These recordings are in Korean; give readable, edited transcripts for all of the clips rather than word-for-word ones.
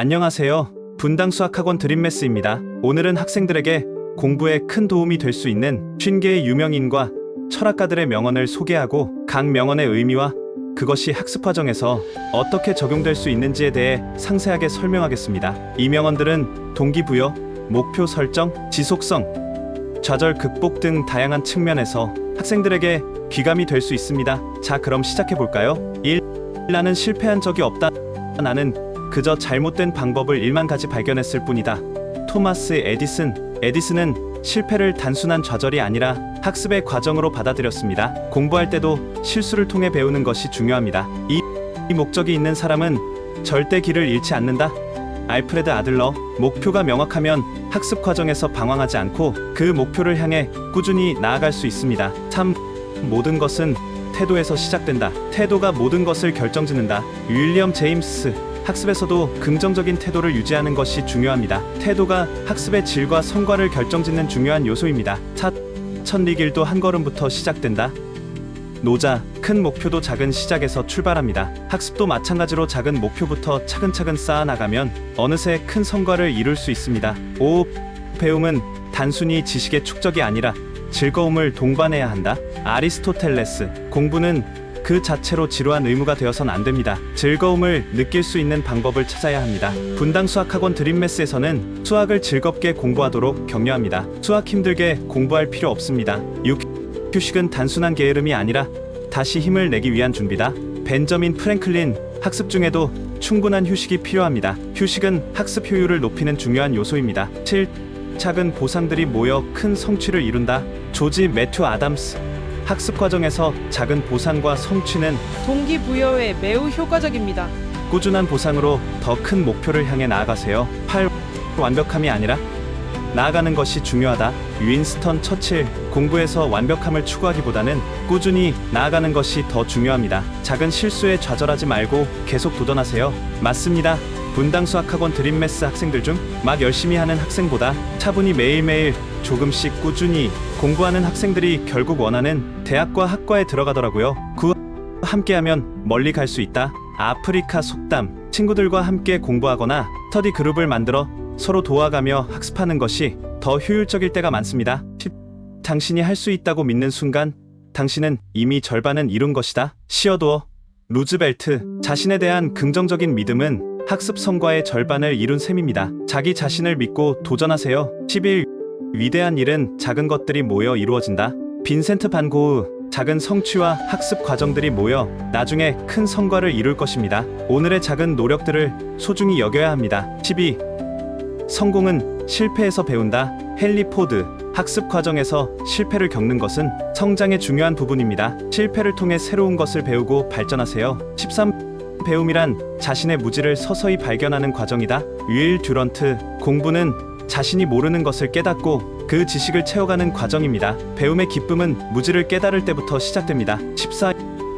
안녕하세요. 분당 수학학원 드림매스입니다. 오늘은 학생들에게 공부에 큰 도움이 될 수 있는 50개의 유명인과 철학가들의 명언을 소개하고 각 명언의 의미와 그것이 학습 과정에서 어떻게 적용될 수 있는지에 대해 상세하게 설명하겠습니다. 이 명언들은 동기부여, 목표 설정, 지속성, 좌절 극복 등 다양한 측면에서 학생들에게 귀감이 될 수 있습니다. 자, 그럼 시작해볼까요? 1. 나는 실패한 적이 없다. 나는 그저 잘못된 방법을 1만 가지 발견했을 뿐이다. 토마스 에디슨. 에디슨은 실패를 단순한 좌절이 아니라 학습의 과정으로 받아들였습니다. 공부할 때도 실수를 통해 배우는 것이 중요합니다. 이 목적이 있는 사람은 절대 길을 잃지 않는다. 알프레드 아들러. 목표가 명확하면 학습 과정에서 방황하지 않고 그 목표를 향해 꾸준히 나아갈 수 있습니다. 3. 모든 것은 태도에서 시작된다. 태도가 모든 것을 결정짓는다. 윌리엄 제임스. 학습에서도 긍정적인 태도를 유지하는 것이 중요합니다. 태도가 학습의 질과 성과를 결정짓는 중요한 요소입니다. 첫 리길도 한 걸음부터 시작된다. 노자. 큰 목표도 작은 시작에서 출발합니다. 학습도 마찬가지로 작은 목표부터 차근차근 쌓아나가면 어느새 큰 성과를 이룰 수 있습니다. 5. 배움은 단순히 지식의 축적이 아니라 즐거움을 동반해야 한다. 아리스토텔레스. 공부는 그 자체로 지루한 의무가 되어선 안 됩니다. 즐거움을 느낄 수 있는 방법을 찾아야 합니다. 분당 수학학원 드림매스에서는 수학을 즐겁게 공부하도록 격려합니다. 수학 힘들게 공부할 필요 없습니다. 6. 휴식은 단순한 게으름이 아니라 다시 힘을 내기 위한 준비다. 벤저민 프랭클린. 학습 중에도 충분한 휴식이 필요합니다. 휴식은 학습 효율을 높이는 중요한 요소입니다. 7. 작은 보상들이 모여 큰 성취를 이룬다. 조지 매튜 아담스. 학습 과정에서 작은 보상과 성취는 동기부여에 매우 효과적입니다. 꾸준한 보상으로 더 큰 목표를 향해 나아가세요. 8. 완벽함이 아니라 나아가는 것이 중요하다. 윈스턴 처칠. 공부에서 완벽함을 추구하기보다는 꾸준히 나아가는 것이 더 중요합니다. 작은 실수에 좌절하지 말고 계속 도전하세요. 맞습니다. 분당 수학학원 드림매스 학생들 중 막 열심히 하는 학생보다 차분히 매일매일 조금씩 꾸준히 공부하는 학생들이 결국 원하는 대학과 학과에 들어가더라고요. 함께하면 멀리 갈 수 있다. 아프리카 속담. 친구들과 함께 공부하거나 스터디 그룹을 만들어 서로 도와가며 학습하는 것이 더 효율적일 때가 많습니다. 10. 당신이 할 수 있다고 믿는 순간 당신은 이미 절반은 이룬 것이다. 시어도어. 루즈벨트. 자신에 대한 긍정적인 믿음은 학습 성과의 절반을 이룬 셈입니다. 자기 자신을 믿고 도전하세요. 11. 위대한 일은 작은 것들이 모여 이루어진다. 빈센트 반 고흐. 작은 성취와 학습 과정들이 모여 나중에 큰 성과를 이룰 것입니다. 오늘의 작은 노력들을 소중히 여겨야 합니다. 12. 성공은 실패에서 배운다. 헨리 포드. 학습 과정에서 실패를 겪는 것은 성장의 중요한 부분입니다. 실패를 통해 새로운 것을 배우고 발전하세요. 13. 배움이란 자신의 무지를 서서히 발견하는 과정이다. 윌 듀런트. 공부는 자신이 모르는 것을 깨닫고 그 지식을 채워가는 과정입니다. 배움의 기쁨은 무지를 깨달을 때부터 시작됩니다. 14.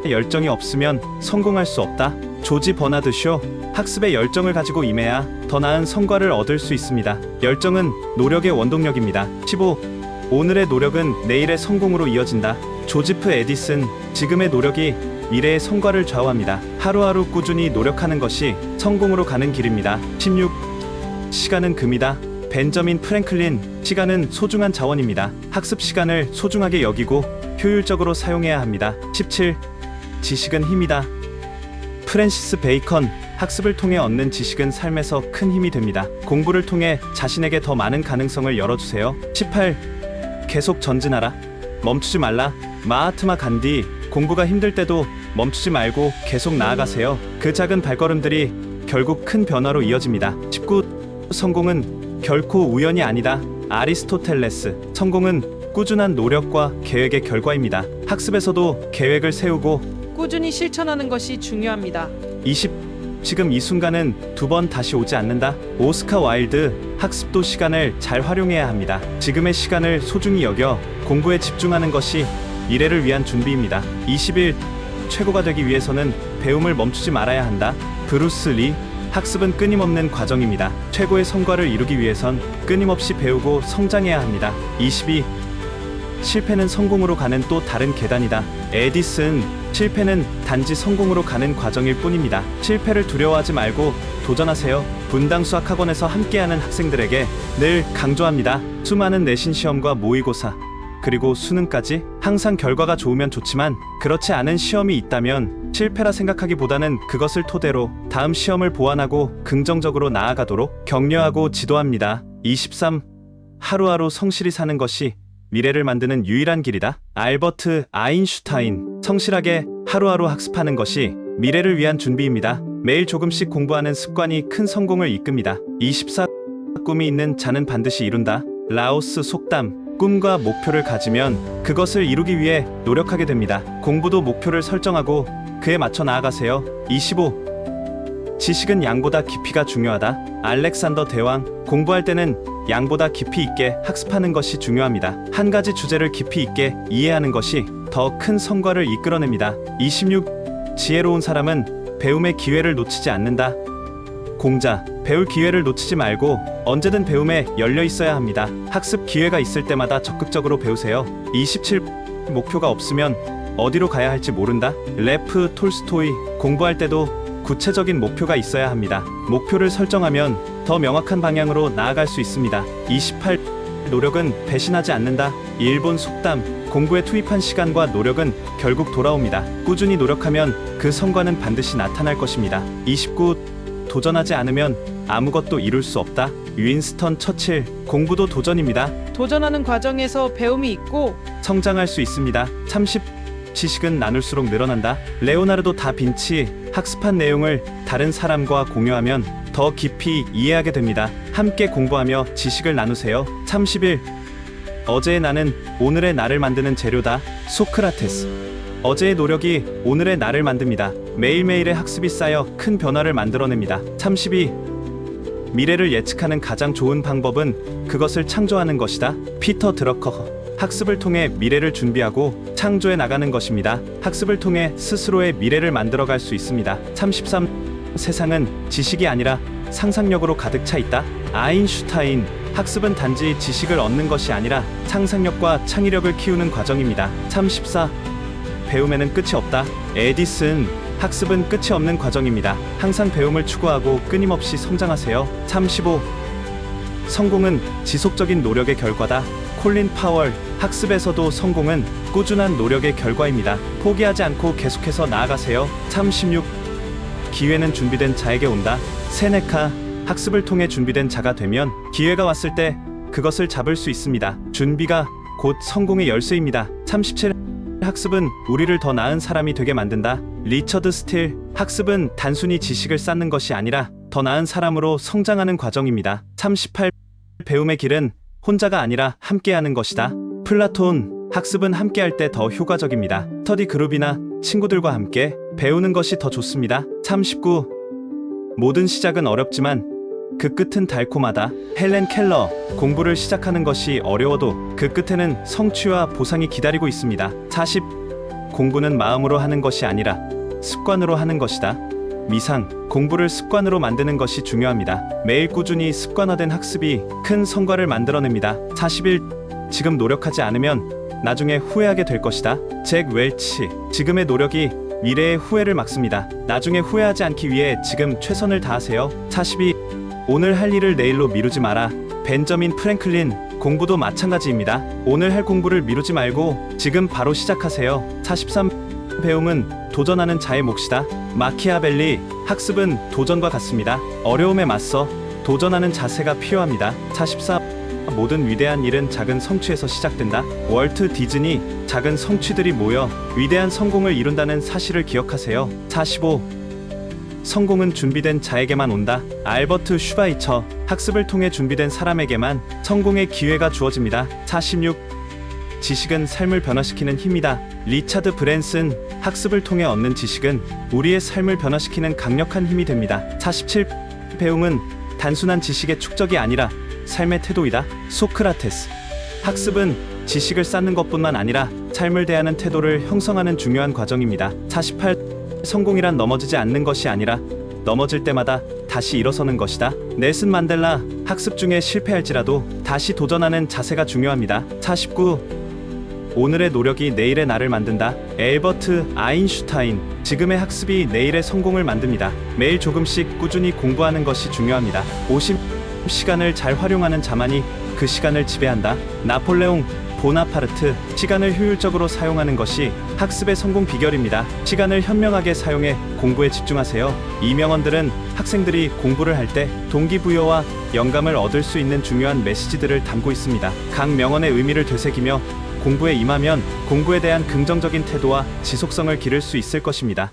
열정이 없으면 성공할 수 없다. 조지 버나드 쇼. 학습의 열정을 가지고 임해야 더 나은 성과를 얻을 수 있습니다. 열정은 노력의 원동력입니다. 15. 오늘의 노력은 내일의 성공으로 이어진다. 조지프 에디슨. 지금의 노력이 미래의 성과를 좌우합니다. 하루하루 꾸준히 노력하는 것이 성공으로 가는 길입니다. 16. 시간은 금이다. 벤저민 프랭클린. 시간은 소중한 자원입니다. 학습 시간을 소중하게 여기고 효율적으로 사용해야 합니다. 17. 지식은 힘이다. 프랜시스 베이컨. 학습을 통해 얻는 지식은 삶에서 큰 힘이 됩니다. 공부를 통해 자신에게 더 많은 가능성을 열어주세요. 18. 계속 전진하라. 멈추지 말라. 마하트마 간디. 공부가 힘들 때도 멈추지 말고 계속 나아가세요. 그 작은 발걸음들이 결국 큰 변화로 이어집니다. 19. 성공은 결코 우연이 아니다. 아리스토텔레스. 성공은 꾸준한 노력과 계획의 결과입니다. 학습에서도 계획을 세우고 꾸준히 실천하는 것이 중요합니다. 20. 지금 이 순간은 두 번 다시 오지 않는다. 오스카 와일드. 학습도 시간을 잘 활용해야 합니다. 지금의 시간을 소중히 여겨 공부에 집중하는 것이 미래를 위한 준비입니다. 21. 최고가 되기 위해서는 배움을 멈추지 말아야 한다. 브루스 리. 학습은 끊임없는 과정입니다. 최고의 성과를 이루기 위해선 끊임없이 배우고 성장해야 합니다. 22. 실패는 성공으로 가는 또 다른 계단이다. 에디슨. 실패는 단지 성공으로 가는 과정일 뿐입니다. 실패를 두려워하지 말고 도전하세요. 분당 수학학원에서 함께하는 학생들에게 늘 강조합니다. 수많은 내신 시험과 모의고사, 그리고 수능까지 항상 결과가 좋으면 좋지만 그렇지 않은 시험이 있다면 실패라 생각하기보다는 그것을 토대로 다음 시험을 보완하고 긍정적으로 나아가도록 격려하고 지도합니다. 23. 하루하루 성실히 사는 것이 미래를 만드는 유일한 길이다. 알버트 아인슈타인. 성실하게 하루하루 학습하는 것이 미래를 위한 준비입니다. 매일 조금씩 공부하는 습관이 큰 성공을 이끕니다. 24. 꿈이 있는 자는 반드시 이룬다. 라오스 속담. 꿈과 목표를 가지면 그것을 이루기 위해 노력하게 됩니다. 공부도 목표를 설정하고 그에 맞춰 나아가세요. 25. 지식은 양보다 깊이가 중요하다. 알렉산더 대왕. 공부할 때는 양보다 깊이 있게 학습하는 것이 중요합니다. 한 가지 주제를 깊이 있게 이해하는 것이 더 큰 성과를 이끌어냅니다. 26. 지혜로운 사람은 배움의 기회를 놓치지 않는다. 공자. 배울 기회를 놓치지 말고 언제든 배움에 열려 있어야 합니다. 학습 기회가 있을 때마다 적극적으로 배우세요. 27. 목표가 없으면 어디로 가야 할지 모른다. 레프 톨스토이. 공부할 때도 구체적인 목표가 있어야 합니다. 목표를 설정하면 더 명확한 방향으로 나아갈 수 있습니다. 28. 노력은 배신하지 않는다. 일본 속담. 공부에 투입한 시간과 노력은 결국 돌아옵니다. 꾸준히 노력하면 그 성과는 반드시 나타날 것입니다. 29. 도전하지 않으면 아무것도 이룰 수 없다. 윈스턴 처칠. 공부도 도전입니다. 도전하는 과정에서 배움이 있고 성장할 수 있습니다. 30. 지식은 나눌수록 늘어난다. 레오나르도 다빈치. 학습한 내용을 다른 사람과 공유하면 더 깊이 이해하게 됩니다. 함께 공부하며 지식을 나누세요. 31. 어제의 나는 오늘의 나를 만드는 재료다. 소크라테스. 어제의 노력이 오늘의 나를 만듭니다. 매일매일의 학습이 쌓여 큰 변화를 만들어냅니다. 32. 미래를 예측하는 가장 좋은 방법은 그것을 창조하는 것이다. 피터 드러커. 학습을 통해 미래를 준비하고 창조해 나가는 것입니다. 학습을 통해 스스로의 미래를 만들어갈 수 있습니다. 33. 세상은 지식이 아니라 상상력으로 가득 차 있다. 아인슈타인. 학습은 단지 지식을 얻는 것이 아니라 상상력과 창의력을 키우는 과정입니다. 34. 배움에는 끝이 없다. 에디슨. 학습은 끝이 없는 과정입니다. 항상 배움을 추구하고 끊임없이 성장하세요. 35. 성공은 지속적인 노력의 결과다. 콜린 파월. 학습에서도 성공은 꾸준한 노력의 결과입니다. 포기하지 않고 계속해서 나아가세요. 36. 기회는 준비된 자에게 온다. 세네카. 학습을 통해 준비된 자가 되면 기회가 왔을 때 그것을 잡을 수 있습니다. 준비가 곧 성공의 열쇠입니다. 37. 학습은 우리를 더 나은 사람이 되게 만든다. 리처드 스틸. 학습은 단순히 지식을 쌓는 것이 아니라 더 나은 사람으로 성장하는 과정입니다. 38. 배움의 길은 혼자가 아니라 함께하는 것이다. 플라톤. 학습은 함께할 때 더 효과적입니다. 스터디 그룹이나 친구들과 함께 배우는 것이 더 좋습니다. 39. 모든 시작은 어렵지만 그 끝은 달콤하다. 헬렌 켈러. 공부를 시작하는 것이 어려워도 그 끝에는 성취와 보상이 기다리고 있습니다. 40. 공부는 마음으로 하는 것이 아니라 습관으로 하는 것이다. 미상. 공부를 습관으로 만드는 것이 중요합니다. 매일 꾸준히 습관화된 학습이 큰 성과를 만들어냅니다. 41. 지금 노력하지 않으면 나중에 후회하게 될 것이다. 잭 웰치. 지금의 노력이 미래의 후회를 막습니다. 나중에 후회하지 않기 위해 지금 최선을 다하세요. 42. 오늘 할 일을 내일로 미루지 마라. 벤저민 프랭클린. 공부도 마찬가지입니다. 오늘 할 공부를 미루지 말고 지금 바로 시작하세요. 43. 배움은 도전하는 자의 몫이다. 마키아벨리. 학습은 도전과 같습니다. 어려움에 맞서 도전하는 자세가 필요합니다. 44. 모든 위대한 일은 작은 성취에서 시작된다. 월트 디즈니. 작은 성취들이 모여 위대한 성공을 이룬다는 사실을 기억하세요. 45. 성공은 준비된 자에게만 온다. 알버트 슈바이처. 학습을 통해 준비된 사람에게만 성공의 기회가 주어집니다. 46. 지식은 삶을 변화시키는 힘이다. 리차드 브랜슨. 학습을 통해 얻는 지식은 우리의 삶을 변화시키는 강력한 힘이 됩니다. 47. 배움은 단순한 지식의 축적이 아니라 삶의 태도이다. 소크라테스. 학습은 지식을 쌓는 것뿐만 아니라 삶을 대하는 태도를 형성하는 중요한 과정입니다. 48. 성공이란 넘어지지 않는 것이 아니라 넘어질 때마다 다시 일어서는 것이다. 넬슨 만델라. 학습 중에 실패할지라도 다시 도전하는 자세가 중요합니다. 49. 오늘의 노력이 내일의 나를 만든다. 엘버트 아인슈타인. 지금의 학습이 내일의 성공을 만듭니다. 매일 조금씩 꾸준히 공부하는 것이 중요합니다. 50시간을 잘 활용하는 자만이 그 시간을 지배한다. 나폴레옹 보나파르트. 시간을 효율적으로 사용하는 것이 학습의 성공 비결입니다. 시간을 현명하게 사용해 공부에 집중하세요. 이 명언들은 학생들이 공부를 할 때 동기부여와 영감을 얻을 수 있는 중요한 메시지들을 담고 있습니다. 각 명언의 의미를 되새기며 공부에 임하면 공부에 대한 긍정적인 태도와 지속성을 기를 수 있을 것입니다.